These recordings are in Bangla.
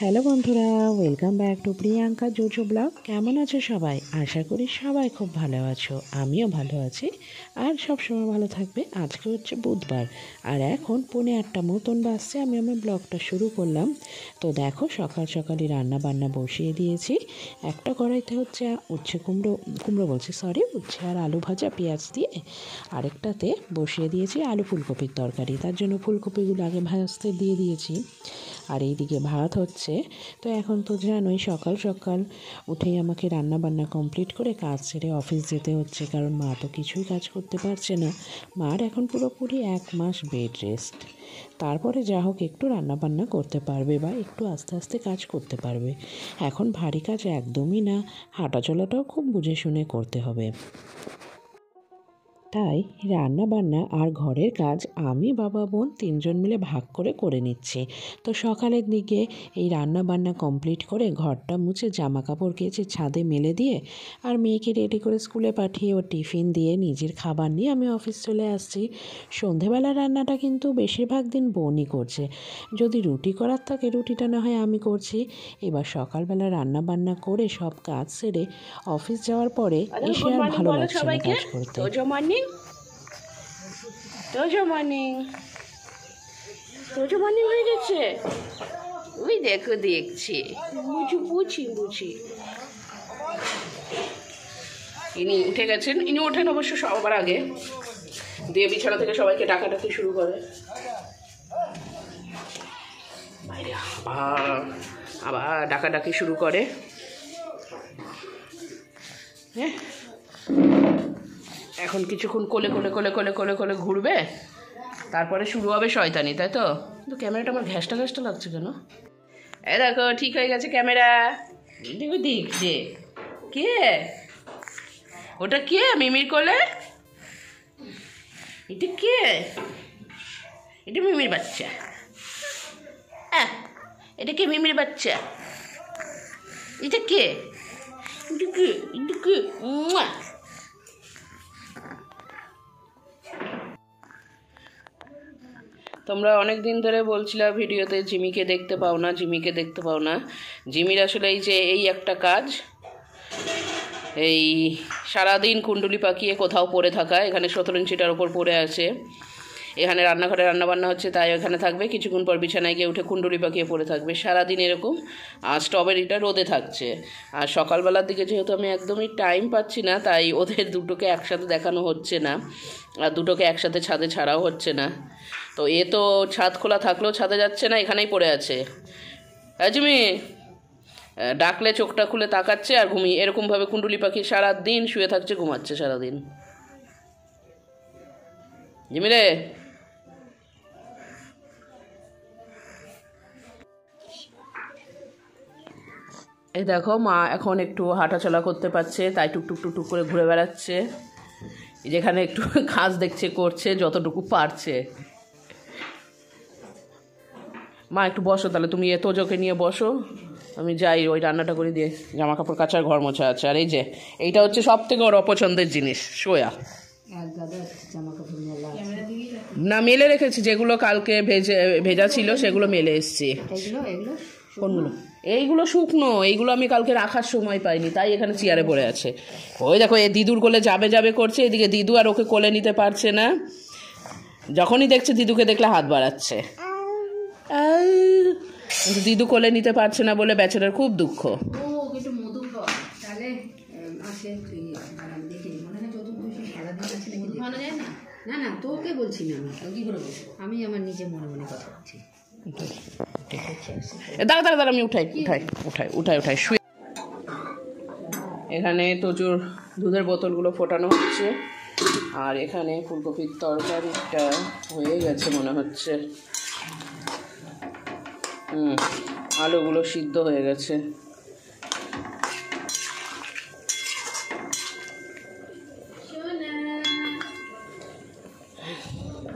হ্যালো বন্ধুরা, welcome back to Priyanka JoJo blog. কেমন আছো সবাই? আশা করি সবাই খুব ভালো আছো, আমিও ভালো আছি আর সব সময় ভালো থাকবে। আজকে হচ্ছে বুধবার আর এখন 8:45 মতন বাজছে, আমি আমার ব্লগটা শুরু করলাম। তো দেখো, সকাল সকালই রান্না বান্না বসিয়ে দিয়েছি। একটা কড়াইতে হচ্ছে উচ্ছে উচ্ছে আর আলু ভাজা পেঁয়াজ দিয়ে, আরেকটাতে বসিয়ে দিয়েছি আলু ফুলকপির তরকারি। তার জন্য ফুলকপিগুলো আগে ভাজতে দিয়ে দিয়েছি আর এইদিকে ভাত হচ্ছে। তো এখন তো জানোই, সকাল সকাল উঠেই আমাকে রান্না বান্না কমপ্লিট করে কাজ ছেড়ে অফিস যেতে হচ্ছে, কারণ মা তো কিছুই কাজ করতে পারছে না। মার এখন পুরোপুরি 1 মাস বেড রেস্ট। তারপরে যা হোক একটু রান্না বান্না করতে পারবে বা একটু আস্তে আস্তে কাজ করতে পারবে। এখন ভারী কাজ একদমই না, হাঁটা চলাটাও খুব বুঝে শুনে করতে হবে। তাই রান্না বান্না আর ঘরের কাজ আমি বাবা বোন 3 জন মিলে ভাগ করে নিচ্ছি। তো সকালের দিকে এই রান্না বান্না কমপ্লিট করে ঘরটা মুছে জামা কাপড় কেচে ছাদে মেলে দিয়ে আর মেয়েকে রেডি করে স্কুলে পাঠিয়ে ও টিফিন দিয়ে নিজের খাবার নিয়ে আমি অফিস চলে আসছি। সন্ধেবেলার রান্নাটা কিন্তু বেশিরভাগ দিন বোনই করছে। যদি রুটি করার থাকে রুটিটা না হয় আমি করছি। এবার সকালবেলা রান্না বান্না করে সব কাজ সেরে অফিস যাওয়ার পরে এসে আর ভালো লাগছে না কাজ করতে। তোজো মর্নিং হয়ে গেছে। ওই দেখো দেখছি, বুঝি ইনি উঠে গেছেন। ইনি ওঠেন অবশ্য সবার আগে, দিয়ে বিছানা থেকে সবাইকে ডাকাডাকি শুরু করে। বাইরে আবার ডাকাডাকি শুরু করে। হ্যাঁ, এখন কিছুক্ষণ কোলে কোলে কোলে কোলে কোলে কোলে ঘুরবে, তারপরে শুরু হবে শয়তানি, তাই তো? কিন্তু ক্যামেরাটা আমার ঘ্যাসটা লাগছে কেন? এ দেখো, ঠিক হয়ে গেছে ক্যামেরা। দেখো দেখছে কে ওটা, কে মিমির কোলে? এটা কে? এটা মিমির বাচ্চা। এটা কে? মিমির বাচ্চা। এটা কে? তোমরা অনেক দিন ধরে বলছিলা ভিডিওতে জিমিকে দেখতে পাও না, জিমিকে দেখতে পাও না। জিমির আসলে এই একটা কাজ, এই সারাদিন কুণ্ডুলি পাকিয়ে কোথাও পড়ে থাকা। এখানে 17 ইঞ্চিটার ওপর পড়ে আছে, এখানে রান্নাঘরে রান্নাবান্না হচ্ছে তাই ওখানে থাকবে, কিছুক্ষণ পর বিছানায় গিয়ে উঠে কুণ্ডুলি পাকিয়ে পড়ে থাকবে সারাদিন এরকম। আর স্ট্রবেরিটা রোদে থাকছে। আর সকালবেলার দিকে যেহেতু আমি একদমই টাইম পাচ্ছি না, তাই ওদের দুটোকে একসাথে দেখানো হচ্ছে না আর দুটোকে একসাথে ছাদে ছাড়াও হচ্ছে না। তো এ তো ছাদ খোলা থাকলেও ছাদে যাচ্ছে না, এখানেই পড়ে আছে। জিমি ডাকলে চোখটা খুলে তাকাচ্ছে আর ঘুমিয়ে, এরকমভাবে কুণ্ডুলি পাখি সারাদিন শুয়ে থাকছে, ঘুমাচ্ছে সারাদিন। জিমি রে, এই দেখো মা এখন একটু হাঁটাচলা করতে পারছে, তাই টুকটুক টুকটুক করে ঘুরে বেড়াচ্ছে। যেখানে একটু কাজ দেখছে করছে যতটুকু পারছে। মা একটু বসো তাহলে, তুমি তোজোকে নিয়ে বসো, আমি যাই ওই রান্নাটা করে দিয়ে জামা কাপড় কাচার ঘর মোছা আছে। আর এই যে এইটা হচ্ছে সব থেকে ওর অপছন্দের জিনিস, সোয়া। না, মেলে রেখেছি, যেগুলো কালকে ভেজা ছিল সেগুলো মেলে এসছি। কোনগুলো? এইগুলো শুকনো, এইগুলো আমি কালকে রাখার সময় পাইনি, তাই এখানে চেয়ারে পড়ে আছে। ওই দেখো, এ দিদুর কোলে যাবে করছে, এদিকে দিদু আর ওকে কোলে নিতে পারছে না। যখনই দেখছে দিদুকে দেখলে হাত বাড়াচ্ছে, কিন্তু দিদু কোলে নিতে পারছে না বলে বেচারার খুব দুঃখ। না তোকে বলছি না, আমি আমি আমার নিজে মনে মনে কথা বলছি। দাঁড়া আমি উঠাই শুয়ে। এখানে তোজোর দুধের বোতলগুলো ফোটানো হচ্ছে আর এখানে ফুলকপির তরকারিটা হয়ে গেছে মনে হচ্ছে। আলুগুলো সিদ্ধ হয়ে গেছে।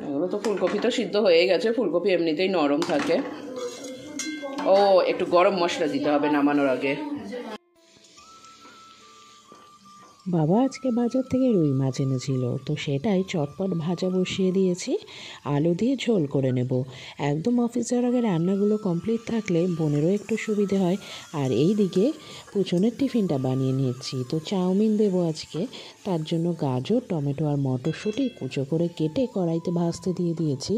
এগুলো তো ফুলকপি তো সিদ্ধ হয়ে গেছে, ফুলকপি এমনিতেই নরম থাকে। ও একটু গরম মশলা দিতে হবে নামানোর আগে। বাবা আজকে বাজার থেকে রুই মাছ এনেছিল, তো সেটাই চটপট ভাজা বসিয়ে দিয়েছি। আলু দিয়ে ঝোল করে নেব। একদম অফিস যাওয়ার আগে রান্নাগুলো কমপ্লিট থাকলে বোনেরও একটু সুবিধে হয়। আর এই দিকে পুচনের টিফিনটা বানিয়ে নিচ্ছি। তো চাউমিন দেবো আজকে, তার জন্য গাজর, টমেটো আর মটরশুঁটি কুচো করে কেটে কড়াইতে ভাজতে দিয়ে দিয়েছি।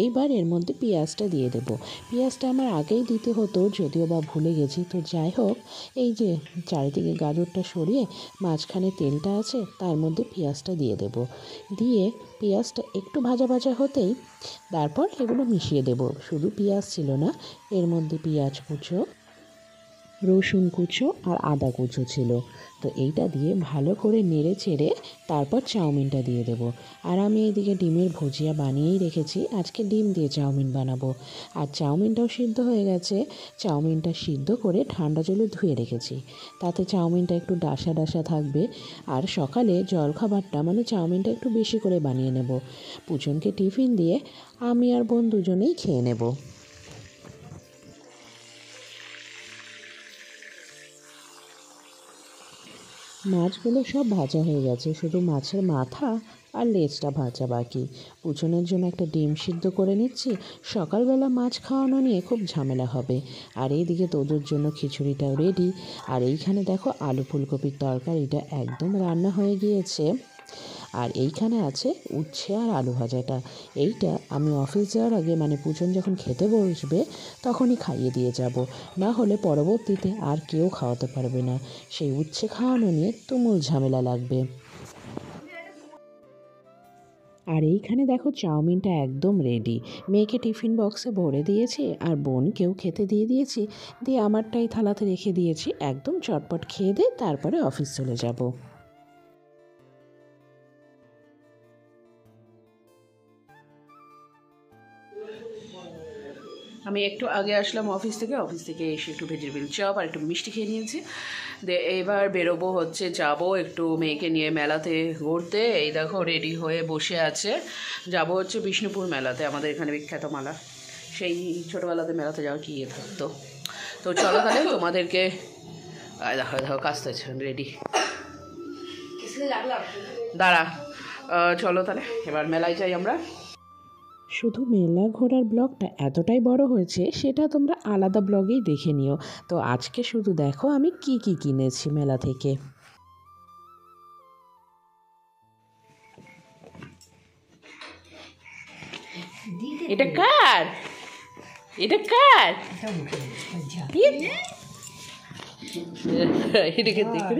এইবার এর মধ্যে পেঁয়াজটা দিয়ে দেব। পেঁয়াজটা আমার আগেই দিতে হতো, যদিও বা ভুলে গেছি। তো যাই হোক, এই যে চারিদিকে গাজরটা সরিয়ে মাঝখানে তেলটা আছে, তার মধ্যে পেঁয়াজটা দিয়ে দেব। দিয়ে পেঁয়াজটা একটু ভাজা ভাজা হতেই তারপর এগুলো মিশিয়ে দেব। শুধু পেঁয়াজ ছিল না, এর মধ্যে পেঁয়াজ কুচো, রসুন কুচো আর আদা কুচো ছিল। তো এইটা দিয়ে ভালো করে নেড়ে চেড়ে তারপর চাউমিনটা দিয়ে দেব। আর আমি এইদিকে ডিমের ভুজিয়া বানিয়েই রেখেছি, আজকে ডিম দিয়ে চাউমিন বানাবো। আর চাউমিনটাও সিদ্ধ হয়ে গেছে। চাউমিনটা সিদ্ধ করে ঠান্ডা জলে ধুয়ে রেখেছি, তাতে চাউমিনটা একটু ডাসা ডাসা থাকবে। আর সকালে জলখাবারটা মানে চাউমিনটা একটু বেশি করে বানিয়ে নেব। পুচনকে টিফিন দিয়ে আমি আর বোন দুজনেই খেয়ে নেব। মাছগুলো সব ভাজা হয়ে গেছে, শুধু মাছের মাথা আর লেজটা ভাজা বাকি। পুচনের জন্য একটা ডিম সিদ্ধ করে নিচ্ছি। সকালবেলা মাছ খাওয়ানো নিয়ে খুব ঝামেলা হবে। আর এইদিকে তোদের জন্য খিচুড়িটাও রেডি। আর এইখানে দেখো আলু ফুলকপির তরকারিটা একদম রান্না হয়ে গিয়েছে। আর এইখানে আছে উচ্ছে আর আলু ভাজাটা। এইটা আমি অফিস যাওয়ার আগে মানে পুচন যখন খেতে বসবে তখনই খাইয়ে দিয়ে যাব, না হলে পরবর্তীতে আর কেউ খাওয়াতে পারবে না। সেই উচ্ছে খাওয়ানো নিয়ে তুমুল ঝামেলা লাগবে। আর এইখানে দেখো চাউমিনটা একদম রেডি। মেয়েকে টিফিন বক্সে ভরে দিয়েছি আর বোনকেও খেতে দিয়ে দিয়েছি। দিয়ে আমারটাই থালাতে রেখে দিয়েছি। একদম চটপট খেয়ে দিয়ে তারপরে অফিস চলে যাব। আমি একটু আগে আসলাম অফিস থেকে এসে একটু ভেজিটেবিল চপ আর একটু মিষ্টি খেয়ে নিয়েছি। এবার বেরোবো, যাব একটু মেয়েকে নিয়ে মেলাতে ঘুরতে। এই দেখো রেডি হয়ে বসে আছে। যাব বিষ্ণুপুর মেলাতে, আমাদের এখানে বিখ্যাত মেলা। সেই ছোটোবেলাতে মেলাতে যাওয়ার কি ইয়ে থাকতো। তো চলো তাহলে তোমাদেরকে দেখো দেখো কাজতেছে রেডি, দাঁড়া। চলো তাহলে এবার মেলায় যাই আমরা। শুধু মেলা ঘোরার ব্লগটা এতটাই বড় হয়েছে, সেটা তোমরা আলাদা ব্লগেই দেখে নিও। তো আজকে শুধু দেখো আমি কি কি কিনেছি মেলা থেকে। এটা কার? এটা কার? এটাকে দেখুন,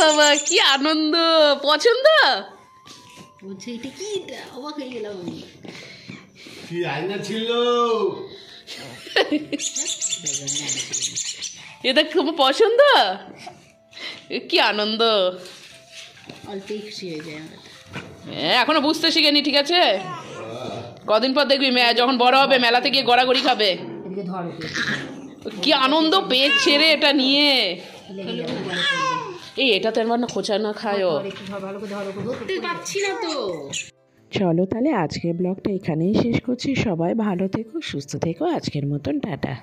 বাবা কি আনন্দ! পছন্দ? বলছে এটা কি, অবাক হয়ে গেলাম আমি। কি আয়না ছিল? এটা খুব পছন্দ। কি আনন্দ! অল্পই খুশি হয়ে যায় আমার। হ্যাঁ, এখনো বুঝতে শিখেনি, ঠিক আছে? কদিন পর দেখবি যখন বড় হবে মেলাতে গিয়ে গড়াগড়ি খাবে। এদিকে ধর ওকে। কি আনন্দ পেয়েছে রে এটা নিয়ে। এই এটা তো না খোঁচা না খায়ও। একটু ধর, ভালো করে ধর ওকে, ধরতে পারছি না তো। চলো তাহলে আজকের ব্লগটা এখানেই শেষ করছি। সবাই ভালো থেকো, সুস্থ থেকো। আজকের মতন টাটা।